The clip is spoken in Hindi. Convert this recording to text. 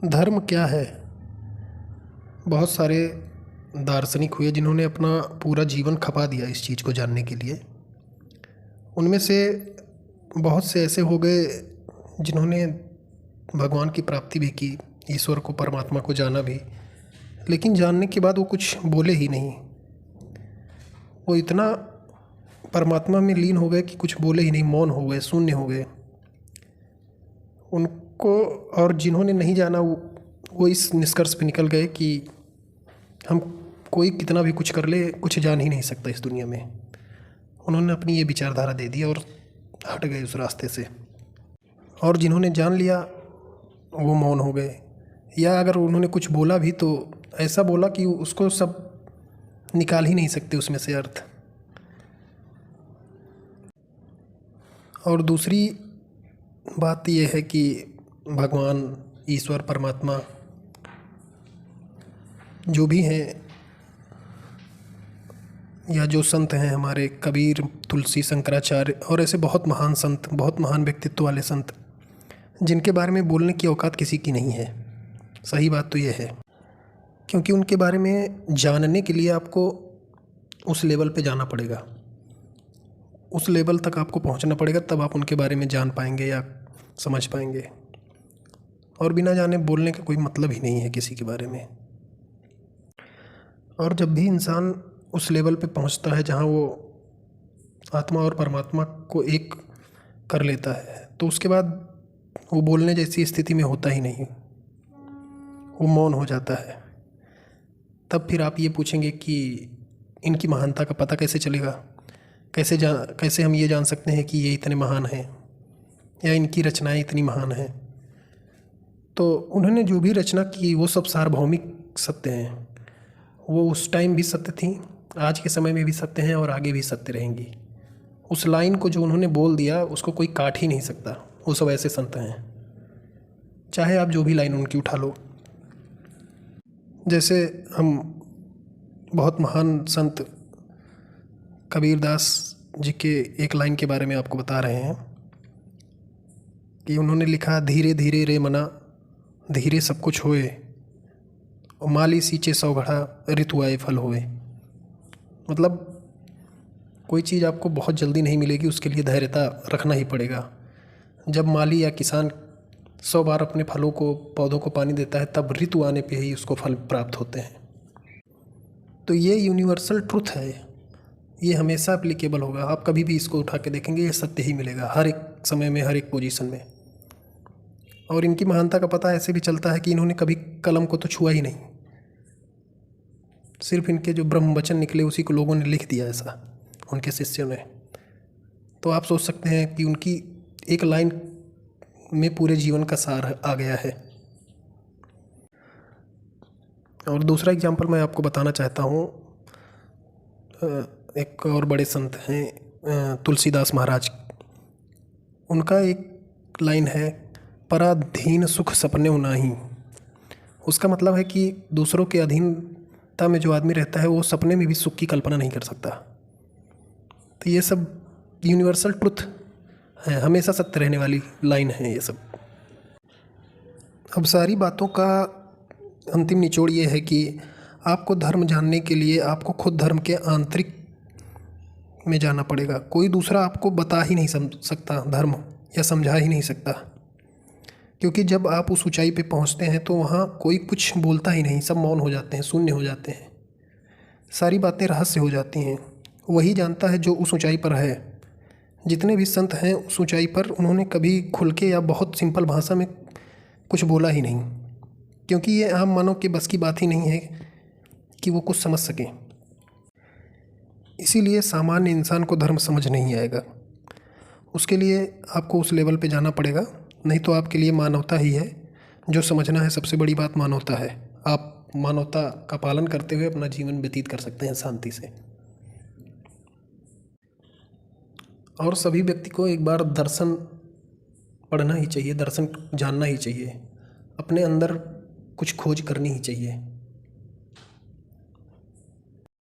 धर्म क्या है? बहुत सारे दार्शनिक हुए जिन्होंने अपना पूरा जीवन खपा दिया इस चीज़ को जानने के लिए। उनमें से बहुत से ऐसे हो गए जिन्होंने भगवान की प्राप्ति भी की, ईश्वर को, परमात्मा को जाना भी, लेकिन जानने के बाद वो कुछ बोले ही नहीं। वो इतना परमात्मा में लीन हो गए कि कुछ बोले ही नहीं, मौन हो गए, शून्य हो गए। उनको और जिन्होंने नहीं जाना वो इस निष्कर्ष पे निकल गए कि हम कोई कितना भी कुछ कर ले, कुछ जान ही नहीं सकता इस दुनिया में। उन्होंने अपनी ये विचारधारा दे दी और हट गए उस रास्ते से। और जिन्होंने जान लिया वो मौन हो गए, या अगर उन्होंने कुछ बोला भी तो ऐसा बोला कि उसको सब निकाल ही नहीं सकते उसमें से अर्थ। और दूसरी बात यह है कि भगवान, ईश्वर, परमात्मा जो भी हैं, या जो संत हैं हमारे कबीर, तुलसी, शंकराचार्य और ऐसे बहुत महान संत, बहुत महान व्यक्तित्व वाले संत, जिनके बारे में बोलने की औकात किसी की नहीं है। सही बात तो यह है, क्योंकि उनके बारे में जानने के लिए आपको उस लेवल पे जाना पड़ेगा, उस लेवल तक आपको पहुंचना पड़ेगा, तब आप उनके बारे में जान पाएंगे या समझ पाएंगे। और बिना जाने बोलने का कोई मतलब ही नहीं है किसी के बारे में। और जब भी इंसान उस लेवल पे पहुंचता है जहां वो आत्मा और परमात्मा को एक कर लेता है, तो उसके बाद वो बोलने जैसी स्थिति में होता ही नहीं, वो मौन हो जाता है। तब फिर आप ये पूछेंगे कि इनकी महानता का पता कैसे चलेगा, कैसे हम ये जान सकते हैं कि ये इतने महान हैं या इनकी रचनाएं इतनी महान हैं। तो उन्होंने जो भी रचना की वो सब सार्वभौमिक सत्य हैं। वो उस टाइम भी सत्य थी, आज के समय में भी सत्य हैं और आगे भी सत्य रहेंगी। उस लाइन को जो उन्होंने बोल दिया उसको कोई काट ही नहीं सकता। वो सब ऐसे संत हैं, चाहे आप जो भी लाइन उनकी उठा लो। जैसे हम बहुत महान संत कबीरदास जी के एक लाइन के बारे में आपको बता रहे हैं कि उन्होंने लिखा, धीरे धीरे रे मना, धीरे सब कुछ होए, और माली सींचे सौ घड़ा, ऋतु आए फल होए। मतलब कोई चीज़ आपको बहुत जल्दी नहीं मिलेगी, उसके लिए धैर्यता रखना ही पड़ेगा। जब माली या किसान 100 बार अपने फलों को, पौधों को पानी देता है, तब ऋतु आने पे ही उसको फल प्राप्त होते हैं। तो ये यूनिवर्सल ट्रुथ है, ये हमेशा एप्लीकेबल होगा। आप कभी भी इसको उठा के देखेंगे, ये सत्य ही मिलेगा हर एक समय में, हर एक पोजीशन में। और इनकी महानता का पता ऐसे भी चलता है कि इन्होंने कभी कलम को तो छुआ ही नहीं, सिर्फ इनके जो ब्रह्म वचन निकले उसी को लोगों ने लिख दिया, ऐसा उनके शिष्यों ने। तो आप सोच सकते हैं कि उनकी एक लाइन में पूरे जीवन का सार आ गया है। और दूसरा एग्जाम्पल मैं आपको बताना चाहता हूँ। एक और बड़े संत हैं तुलसीदास महाराज। उनका एक लाइन है, पराधीन सुख सपने नाही। उसका मतलब है कि दूसरों के अधीनता में जो आदमी रहता है वो सपने में भी सुख की कल्पना नहीं कर सकता। तो ये सब यूनिवर्सल ट्रुथ है, हमेशा सत्य रहने वाली लाइन है ये सब। अब सारी बातों का अंतिम निचोड़ ये है कि आपको धर्म जानने के लिए आपको खुद धर्म के आंतरिक में जाना पड़ेगा। कोई दूसरा आपको बता ही नहीं सकता धर्म, या समझा ही नहीं सकता। क्योंकि जब आप उस ऊंचाई पे पहुंचते हैं तो वहाँ कोई कुछ बोलता ही नहीं, सब मौन हो जाते हैं, शून्य हो जाते हैं, सारी बातें रहस्य हो जाती हैं। वही जानता है जो उस ऊंचाई पर है। जितने भी संत हैं उस ऊंचाई पर, उन्होंने कभी खुल के या बहुत सिंपल भाषा में कुछ बोला ही नहीं, क्योंकि ये आम मानव के बस की बात ही नहीं है कि वो कुछ समझ सकें। इसीलिए सामान्य इंसान को धर्म समझ नहीं आएगा। उसके लिए आपको उस लेवल पे जाना पड़ेगा, नहीं तो आपके लिए मानवता ही है जो समझना है। सबसे बड़ी बात मानवता है। आप मानवता का पालन करते हुए अपना जीवन व्यतीत कर सकते हैं शांति से। और सभी व्यक्ति को एक बार दर्शन पढ़ना ही चाहिए, दर्शन जानना ही चाहिए, अपने अंदर कुछ खोज करनी ही चाहिए।